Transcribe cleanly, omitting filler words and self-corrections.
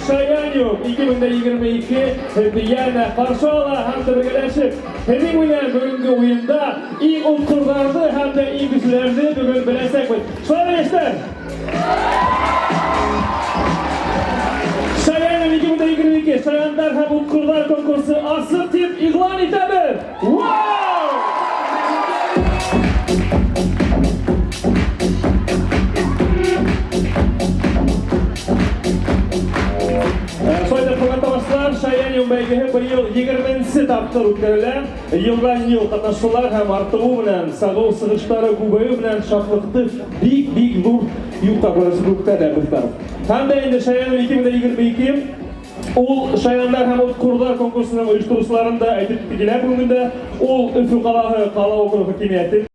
Шаяниум 2022 yana qarşı ola hamda birleşip hemin bilen bugünkü oyunda ilk otƙorҙарҙы hamda ilk güçlerdi bugün bilesek. Şöyle Şayaниум 2022 Şayanдар hem otƙorҙar konkursu asıl tip ilan etedi. Wow! Шаяниум бәйгеһе bir yıl 20-нче тапкыр үткәрелә. Елдан-ел катнашучылар һәм артуы белән, сагу сыгыштары күбәю белән шатлықты бик зур юкка барысы күктәдә булды. Һәм дә инде Шаяниум 2022 ул Шаяндар һәм отҡорҙар конкурсының оештырыусыларында әйтеп килә бүгенгә. Ул Өфө ҡалаһы ҡала округы хакимияте